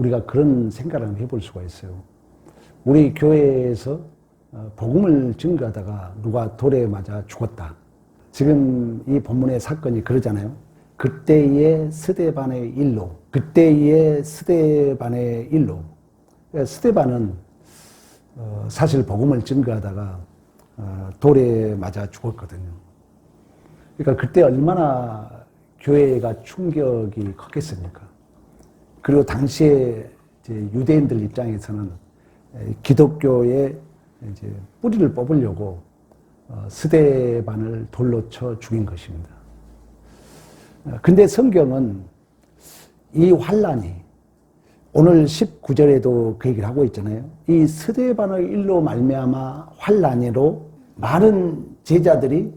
우리가 그런 생각을 해볼 수가 있어요. 우리 교회에서 복음을 증거하다가 누가 돌에 맞아 죽었다. 지금 이 본문의 사건이 그러잖아요. 그때의 스데반의 일로, 그때의 스데반의 일로. 스데반은 사실 복음을 증거하다가 돌에 맞아 죽었거든요. 그러니까 그때 얼마나 교회가 충격이 컸겠습니까? 그리고 당시에 이제 유대인들 입장에서는 기독교의 이제 뿌리를 뽑으려고 스데반을 돌로 쳐 죽인 것입니다. 근데 성경은 이 환란이 오늘 19절에도 그 얘기를 하고 있잖아요. 이 스데반의 일로 말미암아 환란으로 많은 제자들이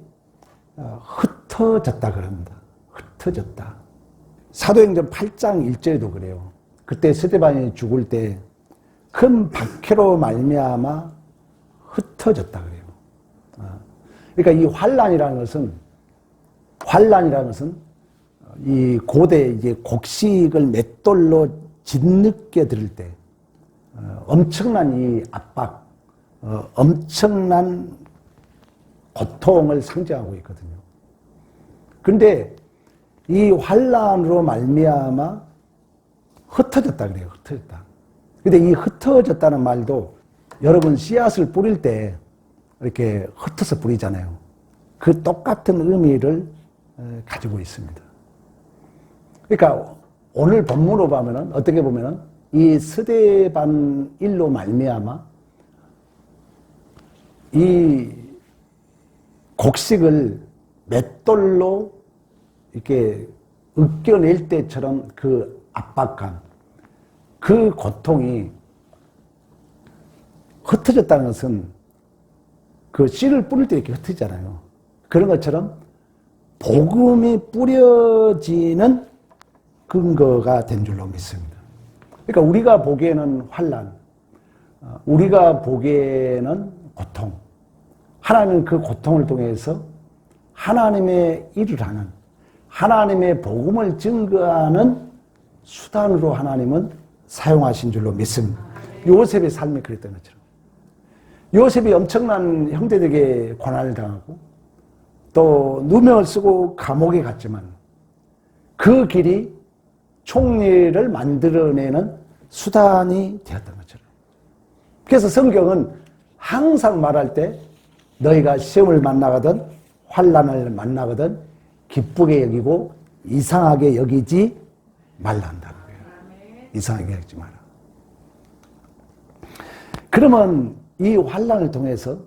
흩어졌다 그럽니다. 흩어졌다. 사도행전 8장 1절에도 그래요. 그때 스데반이 죽을 때 큰 박해로 말미암아 흩어졌다 그래요. 그러니까 이 환란이라는 것은 이 고대 이제 곡식을 맷돌로 짓늦게 들을 때 엄청난 이 압박, 엄청난 고통을 상징하고 있거든요. 그런데 이 환란으로 말미암아 흩어졌다 그래요. 흩어졌다. 근데 이 흩어졌다는 말도 여러분 씨앗을 뿌릴 때 이렇게 흩어서 뿌리잖아요. 그 똑같은 의미를 가지고 있습니다. 그러니까 오늘 본문으로 보면은 어떻게 보면은 이 스데반 일로 말미암아 이 곡식을 맷돌로 이렇게 으깨낼 때처럼 그 압박감, 그 고통이 흩어졌다는 것은 그 씨를 뿌릴 때 이렇게 흩어지잖아요. 그런 것처럼 복음이 뿌려지는 근거가 된 줄로 믿습니다. 그러니까 우리가 보기에는 환란, 우리가 보기에는 고통, 하나님은 그 고통을 통해서 하나님의 일을 하는, 하나님의 복음을 증거하는 수단으로 하나님은 사용하신 줄로 믿습니다. 요셉의 삶이 그랬던 것처럼. 요셉이 엄청난 형제들에게 고난을 당하고 또 누명을 쓰고 감옥에 갔지만 그 길이 총리를 만들어내는 수단이 되었던 것처럼. 그래서 성경은 항상 말할 때 너희가 시험을 만나거든 환난을 만나거든 기쁘게 여기고 이상하게 여기지 말라 한다는 거예요. 이상하게 여기지 마라. 그러면 이 환난을 통해서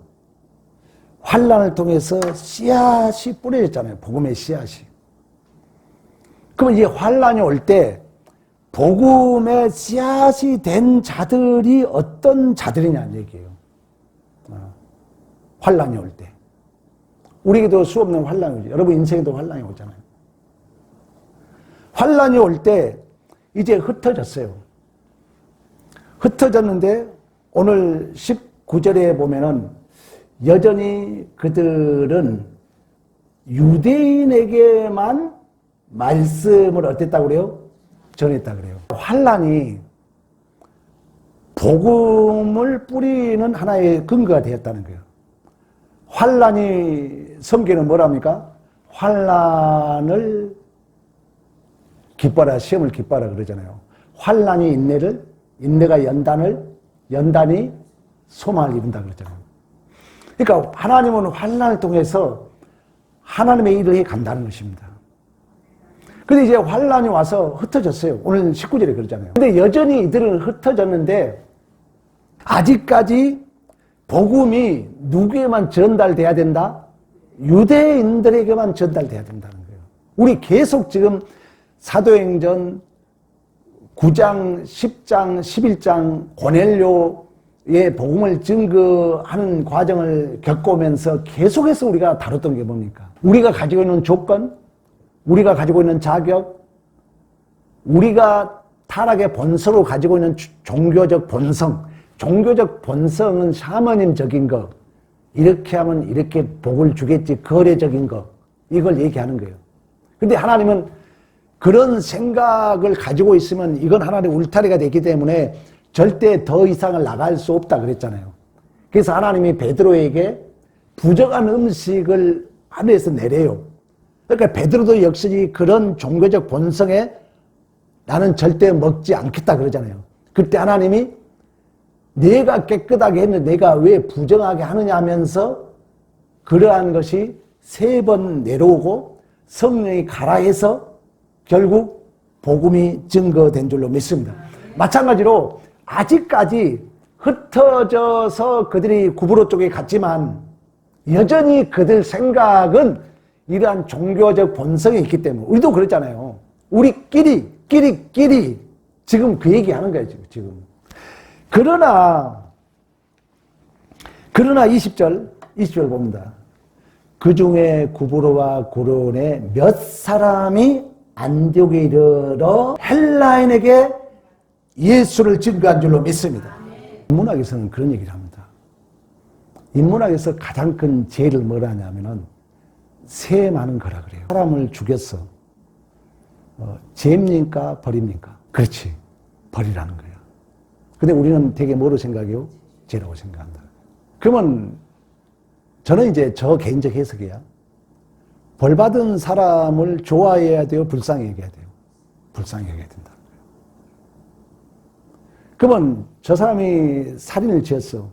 씨앗이 뿌려졌잖아요. 복음의 씨앗이. 그러면 이 환난이 올 때 복음의 씨앗이 된 자들이 어떤 자들이냐는 얘기예요. 환난이 올 때. 우리에게도 수없는 환난이 오죠. 여러분 인생에도 환난이 오잖아요. 환난이 올 때 이제 흩어졌어요. 흩어졌는데 오늘 19절에 보면은 여전히 그들은 유대인에게만 말씀을 어땠다고 그래요? 전했다고 그래요. 환난이 복음을 뿌리는 하나의 근거가 되었다는 거예요. 환난이 성경은 뭐랍니까? 환난을 기뻐라, 시험을 기뻐라 그러잖아요. 환난이 인내를, 인내가 연단을, 연단이 소망을 이룬다 그러잖아요. 그러니까 하나님은 환난을 통해서 하나님의 일을 해 간다는 것입니다. 근데 이제 환난이 와서 흩어졌어요. 오늘 19절에 그러잖아요. 근데 여전히 이들은 흩어졌는데 아직까지 복음이 누구에만 전달돼야 된다? 유대인들에게만 전달돼야 된다는 거예요. 우리 계속 지금 사도행전 9장, 10장, 11장 고넬료의 복음을 증거하는 과정을 겪어오면서 계속해서 우리가 다뤘던 게 뭡니까? 우리가 가지고 있는 조건, 우리가 가지고 있는 자격, 우리가 타락의 본성으로 가지고 있는 종교적 본성, 종교적 본성은 샤머님적인 거, 이렇게 하면 이렇게 복을 주겠지, 거래적인 거, 이걸 얘기하는 거예요. 근데 하나님은 그런 생각을 가지고 있으면 이건 하나님의 울타리가 되기 때문에 절대 더 이상을 나갈 수 없다 그랬잖아요. 그래서 하나님이 베드로에게 부정한 음식을 하늘에서 내려요. 그러니까 베드로도 역시 그런 종교적 본성에 나는 절대 먹지 않겠다 그러잖아요. 그때 하나님이 내가 깨끗하게 했는데 내가 왜 부정하게 하느냐 하면서 그러한 것이 3번 내려오고 성령이 가라 해서 결국 복음이 증거된 줄로 믿습니다. 마찬가지로 아직까지 흩어져서 그들이 구브로 쪽에 갔지만 여전히 그들 생각은 이러한 종교적 본성이 있기 때문에 우리도 그랬잖아요. 우리끼리 지금 그 얘기하는 거예요. 지금. 그러나 20절 봅니다. 그 중에 구브로와 고로온의 몇 사람이 안디옥에 이르러 헬라인에게 예수를 증거한 줄로 믿습니다. 인문학에서는 그런 얘기를 합니다. 인문학에서 가장 큰 죄를 뭐라 하냐면은 세많은 거라 그래요. 사람을 죽였어. 죄입니까? 벌입니까? 그렇지. 벌이라는 거예요. 근데 우리는 되게 뭐로 생각해요? 죄라고 생각한다. 그러면 저는 이제 저 개인적 해석이야. 벌 받은 사람을 좋아해야 돼요? 불쌍히 여겨야 돼요? 불쌍히 여겨야 된다. 그러면 저 사람이 살인을 지었어.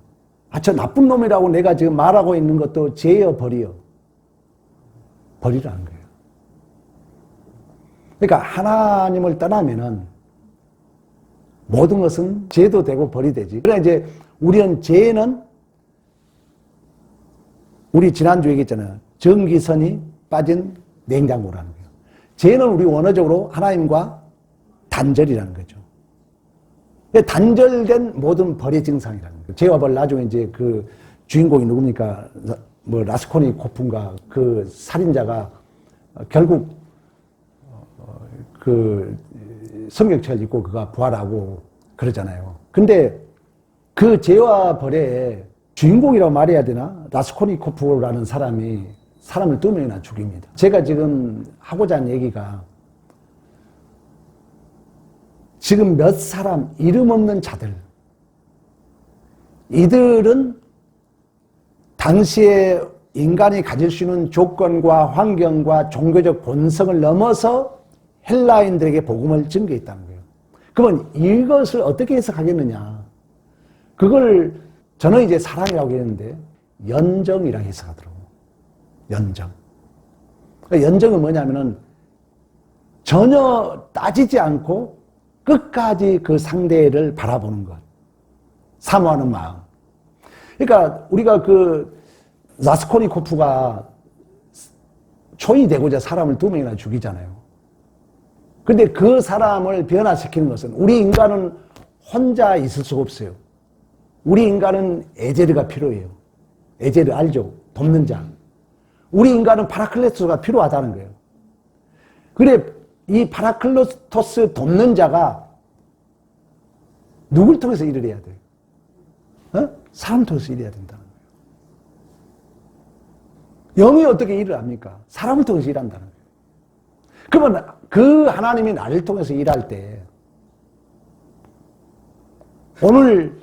저 나쁜 놈이라고 내가 지금 말하고 있는 것도 죄여 벌이여? 벌이라는 거예요. 그러니까 하나님을 떠나면은 모든 것은 죄도 되고 벌이 되지. 그러니까 이제 우리는 죄는 우리 지난주에 얘기했잖아요. 전기선이 빠진 냉장고라는 거예요. 죄는 우리 원어적으로 하나님과 단절이라는 거죠. 단절된 모든 벌의 증상이라는 거예요. 죄와 벌 나중에 이제 그 주인공이 누굽니까? 뭐 라스코니코프인가 그 살인자가 결국 그 성경책을 읽고 그가 부활하고 그러잖아요. 근데 그 죄와 벌의 주인공이라고 말해야 되나? 라스코니코프라는 사람이 사람을 2명이나 죽입니다. 제가 지금 하고자 하는 얘기가 지금 몇 사람 이름 없는 자들 이들은 당시에 인간이 가질 수 있는 조건과 환경과 종교적 본성을 넘어서 헬라인들에게 복음을 증거했다는 거예요. 그러면 이것을 어떻게 해석하겠느냐? 그걸 저는 이제 사랑이라고 했는데 연정이라고 해석하더라고요. 연정. 그러니까 연정은 뭐냐면은 전혀 따지지 않고 끝까지 그 상대를 바라보는 것. 사모하는 마음. 그러니까 우리가 그 라스코니코프가 초이 되고자 사람을 2명이나 죽이잖아요. 근데 그 사람을 변화시키는 것은 우리 인간은 혼자 있을 수가 없어요. 우리 인간은 에제르가 필요해요. 에제르 알죠? 돕는 자. 우리 인간은 파라클레토스가 필요하다는 거예요. 그래 이 파라클레토스 돕는 자가 누굴 통해서 일을 해야 돼요? 사람 통해서 일해야 된다는 거예요. 영이 어떻게 일을 합니까? 사람을 통해서 일한다는 거예요. 그러면 그 하나님이 나를 통해서 일할 때 오늘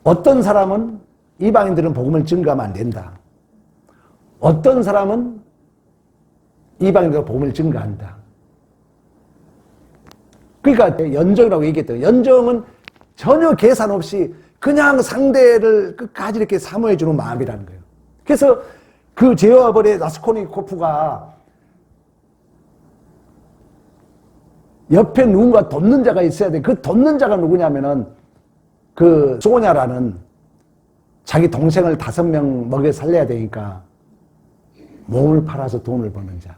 어떤 사람은 이방인들은 복음을 증거하면 안 된다. 어떤 사람은 이방인들은 복음을 증거한다. 그러니까 연정이라고 얘기했대요. 연정은 전혀 계산 없이 그냥 상대를 끝까지 이렇게 사모해 주는 마음이라는 거예요. 그래서 그 죄와 벌의 라스코니코프가 옆에 누군가 돕는 자가 있어야 돼. 그 돕는 자가 누구냐면은 그 소냐라는 자기 동생을 5명 먹여 살려야 되니까 몸을 팔아서 돈을 버는 자.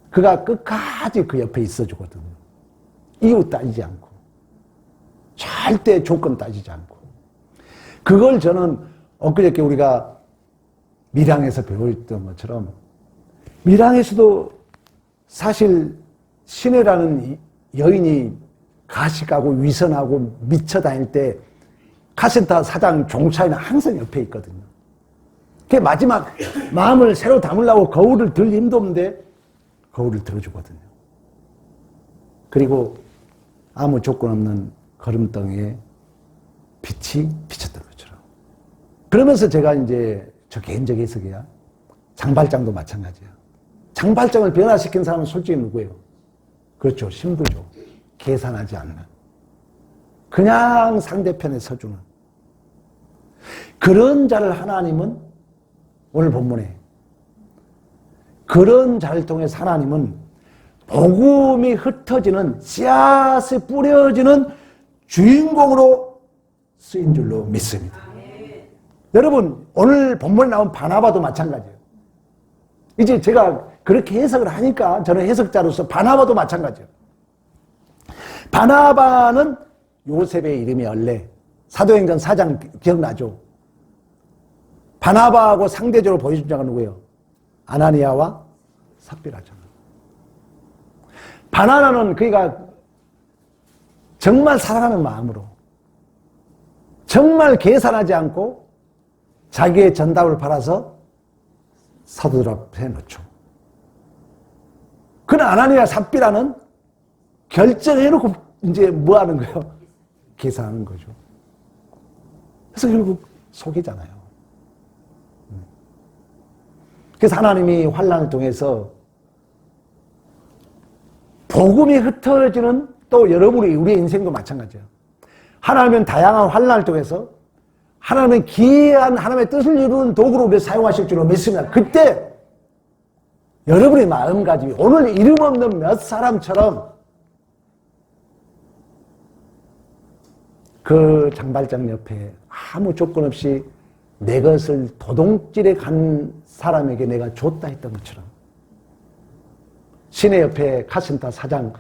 그가 끝까지 그 옆에 있어주거든요. 이유 따지지 않고. 절대 조건 따지지 않고. 그걸 저는 엊그저께 우리가 밀양에서 배웠던 것처럼 밀양에서도 사실 신혜라는 여인이 가식하고 위선하고 미쳐 다닐 때 카센터 사장 종차이는 항상 옆에 있거든요. 그 마지막 마음을 새로 담으려고 거울을 들 힘도 없는데 거울을 들어주거든요. 그리고 아무 조건 없는 걸음덩이에 빛이 비쳤던 것처럼. 그러면서 제가 이제 저 개인적 해석이야. 장발장도 마찬가지야. 장발장을 변화시킨 사람은 솔직히 누구예요? 그렇죠. 신부죠. 계산하지 않는. 그냥 상대편에 서주는. 그런 자를 하나님은 오늘 본문에 그런 자를 통해서 하나님은 복음이 흩어지는 씨앗이 뿌려지는 주인공으로 쓰인 줄로 믿습니다. 여러분 오늘 본문에 나온 바나바도 마찬가지예요. 이제 제가 그렇게 해석을 하니까 저는 해석자로서 바나바도 마찬가지예요. 바나바는 요셉의 이름이 원래 사도행전 4장 기억나죠? 바나바하고 상대적으로 보여준 자가 누구예요? 아나니아와 삽비라잖아. 바나나는 그가 정말 사랑하는 마음으로 정말 계산하지 않고 자기의 전답을 팔아서 사도들 앞에 놓죠. 그러나 아나니아 삽비라는 결정해놓고 이제 뭐 하는 거예요? 계산하는 거죠. 그래서 결국 속이잖아요. 그래서 하나님이 환난을 통해서 복음이 흩어지는 또 여러분이 우리의 인생도 마찬가지예요. 하나님은 다양한 환난을 통해서 하나님은 기이한 하나님의 뜻을 이루는 도구로 우리를 사용하실 줄로 믿습니다. 그때 여러분의 마음가짐이 오늘 이름 없는 몇 사람처럼 그 장발장 옆에 아무 조건 없이 내 것을 도둑질해 간 사람에게 내가 줬다 했던 것처럼 시내 옆에 카센터 사장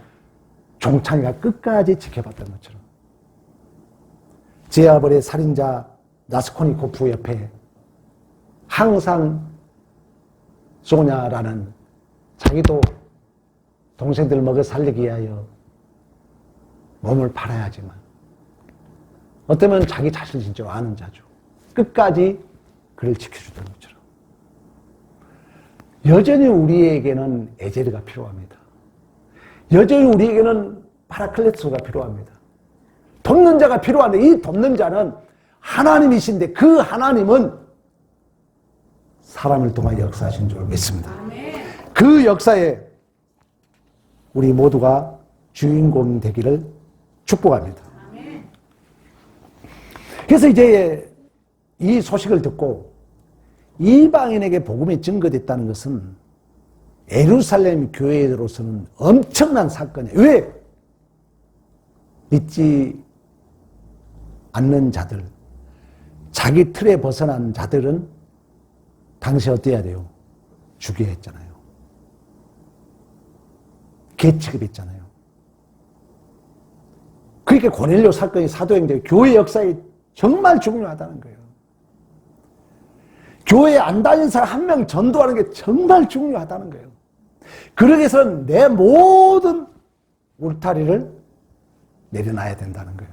종창이가 끝까지 지켜봤던 것처럼 제아벌의 살인자 라스코니코프 옆에 항상 소냐라는 자기도 동생들 먹여 살리기 위하여 몸을 팔아야지만 어쩌면 자기 자신을 진짜 아는 자죠. 끝까지 그를 지켜주던 것처럼 여전히 우리에게는 에제르가 필요합니다. 여전히 우리에게는 파라클레토가 필요합니다. 돕는 자가 필요한데 이 돕는 자는 하나님이신데 그 하나님은 사람을 통해 역사하신 줄 믿습니다. 그 역사에 우리 모두가 주인공 되기를 축복합니다. 그래서 이제 이 소식을 듣고 이방인에게 복음이 증거됐다는 것은 예루살렘 교회로서는 엄청난 사건이에요. 왜? 믿지 않는 자들, 자기 틀에 벗어난 자들은 당시 어때야 돼요? 죽여야 했잖아요. 개 취급했잖아요. 그러니까 고넬료 사건이 사도행전 교회 역사에 정말 중요하다는 거예요. 교회에 안 다닌 사람 한 명 전도하는 게 정말 중요하다는 거예요. 그러기 위해서는 내 모든 울타리를 내려놔야 된다는 거예요.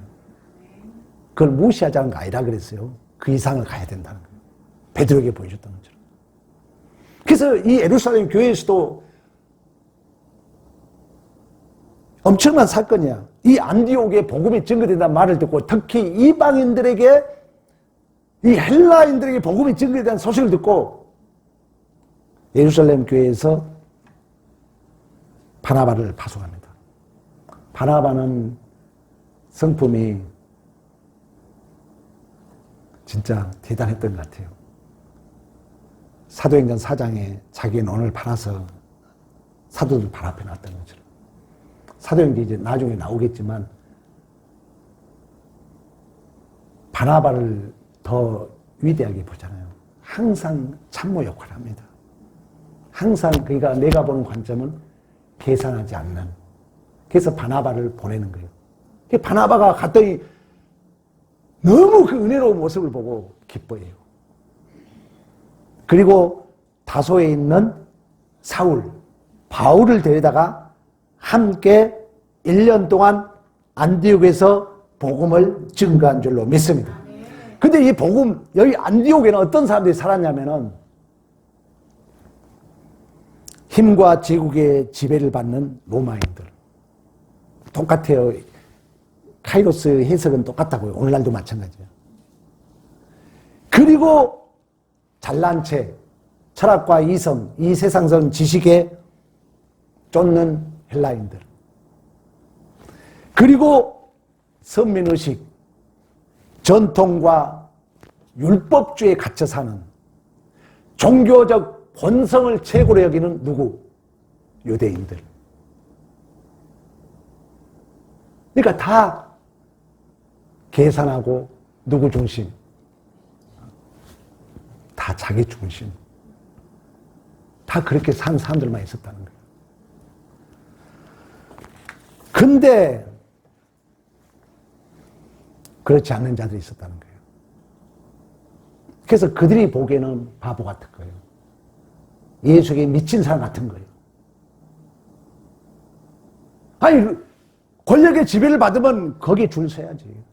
그걸 무시하자는 거 아니라 그랬어요. 그 이상을 가야 된다는 거예요. 베드로에게 보여줬던 것처럼. 그래서 이 예루살렘 교회에서도 엄청난 사건이야. 이 안디옥에 복음이 증거된다는 말을 듣고 특히 이방인들에게 이 헬라인들에게 복음이 증거된다는 소식을 듣고 예루살렘 교회에서 바나바를 파송합니다. 바나바는 성품이 진짜 대단했던 것 같아요. 사도행전 4장에 자기의 논을 팔아서 사도들 발 앞에 놨던 것처럼. 사도행전이 이제 나중에 나오겠지만 바나바를 더 위대하게 보잖아요. 항상 참모 역할을 합니다. 항상 그러니까 내가 보는 관점은 계산하지 않는. 그래서 바나바를 보내는 거예요. 바나바가 갔더니 너무 그 은혜로운 모습을 보고 기뻐해요. 그리고 다소에 있는 사울, 바울을 데려다가 함께 1년 동안 안디옥에서 복음을 증거한 줄로 믿습니다. 근데 이 복음, 여기 안디옥에는 어떤 사람들이 살았냐면은 힘과 제국의 지배를 받는 로마인들. 똑같아요. 카이로스 해석은 똑같다고요. 오늘날도 마찬가지예요. 그리고 잘난 체, 철학과 이성, 이 세상성 지식에 쫓는 헬라인들. 그리고 선민의식, 전통과 율법주의에 갇혀 사는 종교적 본성을 최고로 여기는 누구? 유대인들. 그러니까 다 계산하고 누구 중심? 다 자기 중심. 다 그렇게 산 사람들만 있었다는 거예요. 근데 그렇지 않는 자들이 있었다는 거예요. 그래서 그들이 보기에는 바보 같은 거예요. 예수에게 미친 사람 같은 거예요. 아니, 권력의 지배를 받으면 거기에 줄 서야지.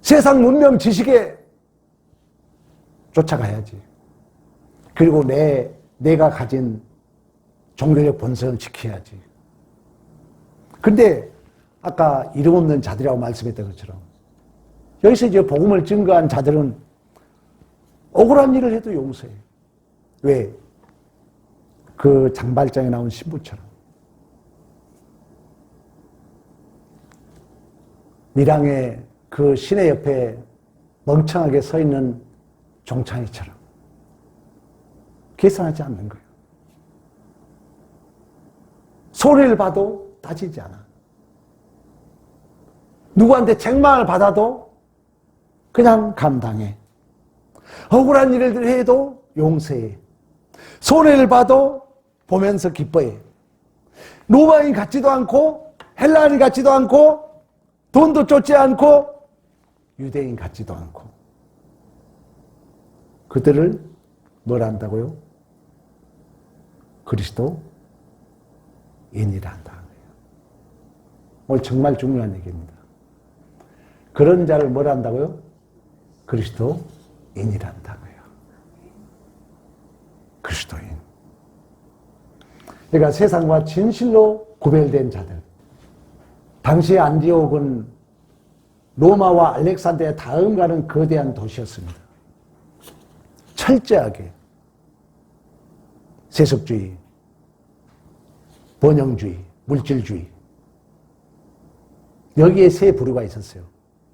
세상 문명 지식에 쫓아가야지. 그리고 내가 가진 종교적 본성을 지켜야지. 근데 아까 이름 없는 자들이라고 말씀했던 것처럼 여기서 이제 복음을 증거한 자들은 억울한 일을 해도 용서해요. 왜? 그 장발장에 나온 신부처럼. 밀양의 그 시내 옆에 멍청하게 서 있는 종창이처럼 계산하지 않는 거예요. 손해를 봐도 따지지 않아. 누구한테 책망을 받아도 그냥 감당해. 억울한 일을 해도 용서해. 손해를 봐도 보면서 기뻐해. 로마인 같지도 않고 헬라인 같지도 않고 돈도 쫓지 않고 유대인 같지도 않고 그들을 뭘 한다고요? 그리스도인이라 한다는 거예요. 오늘 정말 중요한 얘기입니다. 그런 자를 뭘 한다고요? 그리스도인이라 한다고요. 그리스도인. 그러니까 세상과 진실로 구별된 자들. 당시 안디옥은 로마와 알렉산드리아 다음 가는 거대한 도시였습니다. 철저하게 세속주의, 번영주의, 물질주의 여기에 세 부류가 있었어요.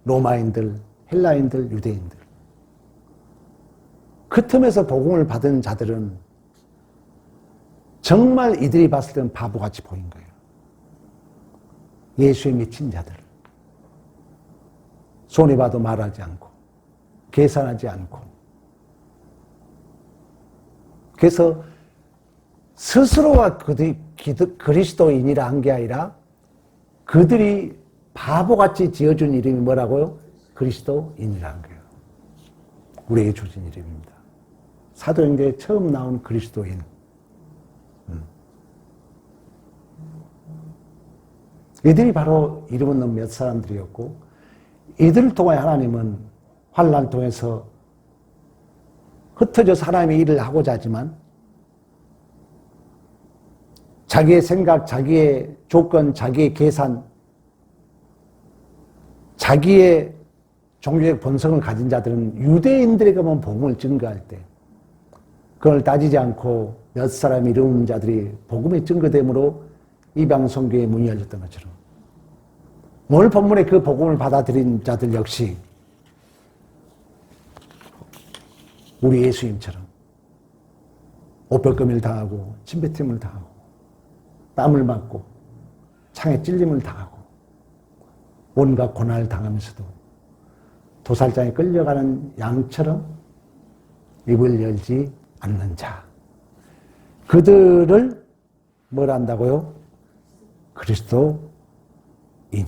로마인들, 헬라인들, 유대인들. 그 틈에서 복음을 받은 자들은 정말 이들이 봤을 때는 바보같이 보인 거예요. 예수에 미친 자들. 손해봐도 말하지 않고 계산하지 않고 그래서 스스로가 그들이 그리스도인이라 한 게 아니라 그들이 바보같이 지어준 이름이 뭐라고요? 그리스도인이라 한 거예요. 우리에게 주신 이름입니다. 사도행전에 처음 나온 그리스도인. 이들이 바로 이름 없는 몇 사람들이었고 이들을 통해 하나님은 환난을 통해서 흩어져서 하나님의 일을 하고자 하지만 자기의 생각, 자기의 조건, 자기의 계산, 자기의 종교적 본성을 가진 자들은 유대인들에게만 복음을 증거할 때 그걸 따지지 않고 몇 사람 이름 없는 자들이 복음의 증거됨으로 이방 선교의 문이 열렸던 것처럼 오늘 본문에 그 복음을 받아들인 자들 역시 우리 예수님처럼 오병검을 당하고 침뱉음을 당하고 땀을 맞고 창에 찔림을 당하고 온갖 고난을 당하면서도 도살장에 끌려가는 양처럼 입을 열지 않는 자. 그들을 뭘 한다고요? 그리스도인이라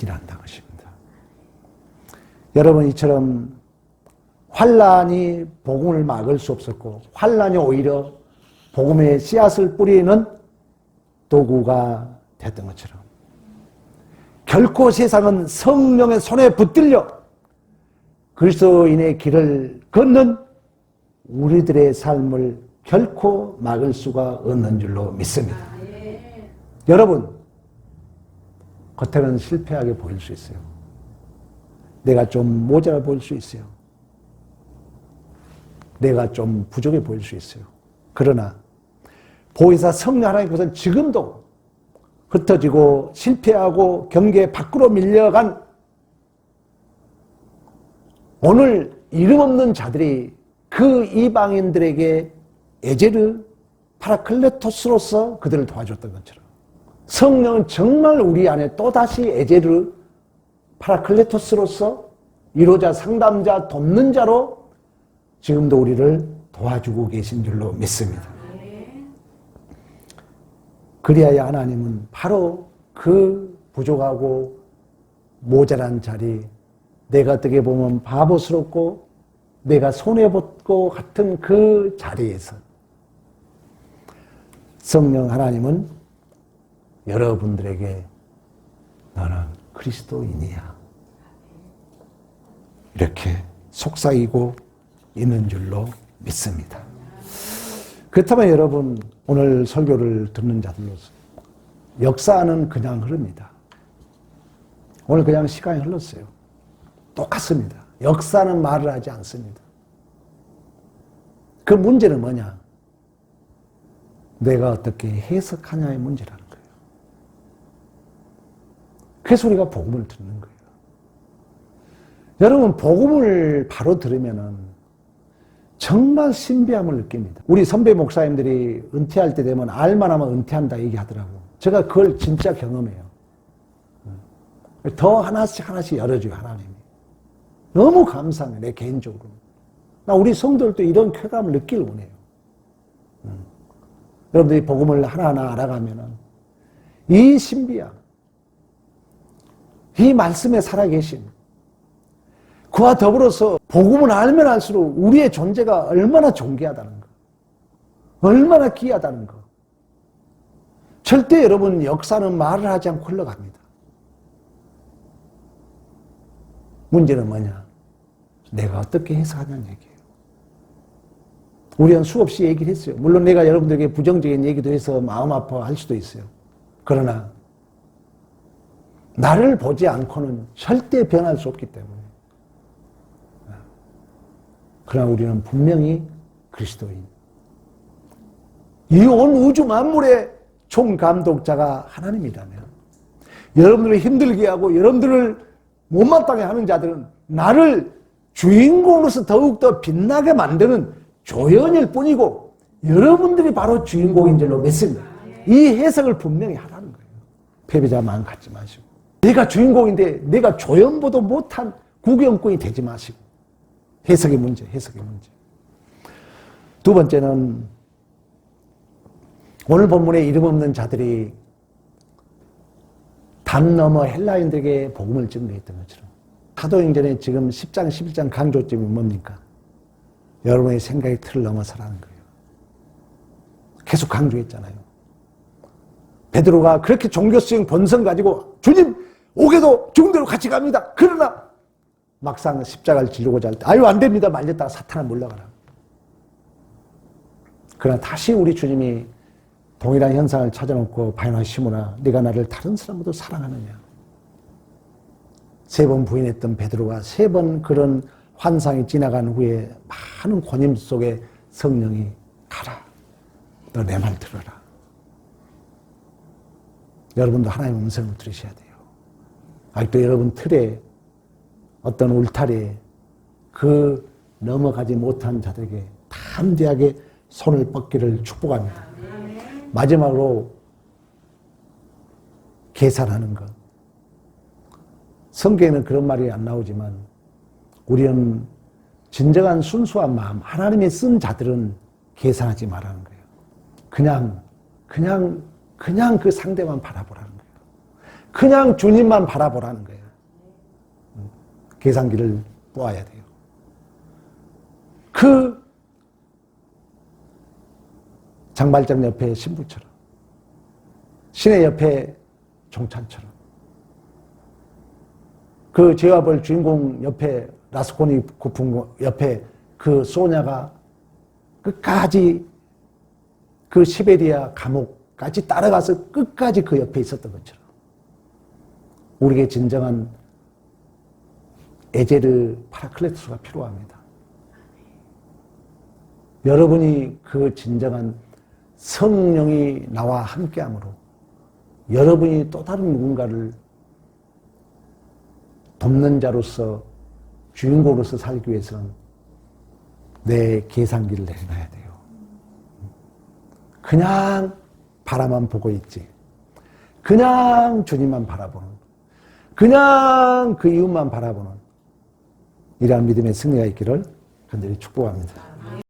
한다는 것입니다. 여러분 이처럼 환난이 복음을 막을 수 없었고 환난이 오히려 복음의 씨앗을 뿌리는 도구가 됐던 것처럼 결코 세상은 성령의 손에 붙들려 그리스도인의 길을 걷는 우리들의 삶을 결코 막을 수가 없는 줄로 믿습니다. 여러분, 겉에는 실패하게 보일 수 있어요. 내가 좀 모자라 보일 수 있어요. 내가 좀 부족해 보일 수 있어요. 그러나 보혜사 성령 하나님 것은 지금도 흩어지고 실패하고 경계 밖으로 밀려간 오늘 이름 없는 자들이 그 이방인들에게 에제르 파라클레토스로서 그들을 도와줬던 것처럼 성령은 정말 우리 안에 또다시 에제르 파라클레토스로서 위로자, 상담자, 돕는 자로 지금도 우리를 도와주고 계신 줄로 믿습니다. 그리하여 하나님은 바로 그 부족하고 모자란 자리, 내가 어떻게 보면 바보스럽고 내가 손해볼 같은 그 자리에서 성령 하나님은 여러분들에게 너는 그리스도인이야, 이렇게 속삭이고 있는 줄로 믿습니다. 그렇다면 여러분, 오늘 설교를 듣는 자들로서 역사는 그냥 흐릅니다. 오늘 그냥 시간이 흘렀어요. 똑같습니다. 역사는 말을 하지 않습니다. 그 문제는 뭐냐? 내가 어떻게 해석하냐의 문제라는 거예요. 그래서 우리가 복음을 듣는 거예요. 여러분, 복음을 바로 들으면은 정말 신비함을 느낍니다. 우리 선배 목사님들이 은퇴할 때 되면 알만 하면 은퇴한다 얘기하더라고요. 제가 그걸 진짜 경험해요. 더 하나씩 열어줘요, 하나님이. 너무 감사해요, 내 개인적으로. 나 우리 성도들도 이런 쾌감을 느끼길 원해요. 여러분들이 복음을 하나하나 알아가면은 이 신비함, 이 말씀에 살아계신, 그와 더불어서 복음을 알면 알수록 우리의 존재가 얼마나 존귀하다는 거, 얼마나 귀하다는 거. 절대 여러분, 역사는 말을 하지 않고 흘러갑니다. 문제는 뭐냐? 내가 어떻게 해석하냐는 얘기예요. 우리는 수없이 얘기를 했어요. 물론 내가 여러분들에게 부정적인 얘기도 해서 마음 아파할 수도 있어요. 그러나 나를 보지 않고는 절대 변할 수 없기 때문에. 그러나 우리는 분명히 그리스도인, 이 온 우주 만물의 총감독자가 하나님이라면, 여러분들을 힘들게 하고 여러분들을 못마땅해 하는 자들은 나를 주인공으로서 더욱더 빛나게 만드는 조연일 뿐이고 여러분들이 바로 주인공인 줄로 믿습니다. 이 해석을 분명히 하라는 거예요. 패배자 마음 갖지 마시고, 내가 주인공인데 내가 조연보도 못한 구경꾼이 되지 마시고. 해석의 문제. 두 번째는 오늘 본문에 이름 없는 자들이 담 넘어 헬라인들에게 복음을 증거했던 것처럼 사도행전에 지금 10장 11장 강조점이 뭡니까? 여러분의 생각의 틀을 넘어서라는 거예요. 계속 강조했잖아요. 베드로가 그렇게 종교수행 본성 가지고 주님 오게도 죽은 대로 같이 갑니다. 그러나 막상 십자가를 지르고자 할 때 아유 안 됩니다 말렸다가 사탄아 물러가라. 그러나 다시 우리 주님이 동일한 현상을 찾아놓고 바요나 시몬아 네가 나를 다른 사람보다 사랑하느냐. 3번 부인했던 베드로가 3번 그런 환상이 지나간 후에 많은 권임 속에 성령이 가라. 너 내 말 들어라. 여러분도 하나님의 음성을 들으셔야 돼요. 아직도 여러분 틀에 어떤 울타리에 그 넘어가지 못한 자들에게 담대하게 손을 뻗기를 축복합니다. 마지막으로 계산하는 것. 성경에는 그런 말이 안 나오지만 우리는 진정한 순수한 마음, 하나님이 쓴 자들은 계산하지 말라는 거예요. 그냥 그 상대만 바라보라는 거예요. 그냥 주님만 바라보라는 거예요. 계산기를 보아야 돼요. 그 장발장 옆에 신부처럼, 신의 옆에 종찬처럼, 그 죄와 벌 주인공 옆에 라스코니코프 옆에 그 소냐가 끝까지 그 시베리아 감옥까지 따라가서 끝까지 그 옆에 있었던 것처럼 우리에게 진정한 에제르 파라클레토스가 필요합니다. 여러분이 그 진정한 성령이 나와 함께함으로 여러분이 또 다른 누군가를 돕는 자로서 주인공으로서 살기 위해서는 내 계산기를 내려놔야 돼요. 그냥 바라만 보고 있지. 그냥 주님만 바라보는, 그냥 그 이웃만 바라보는 이러한 믿음의 승리가 있기를 간절히 축복합니다.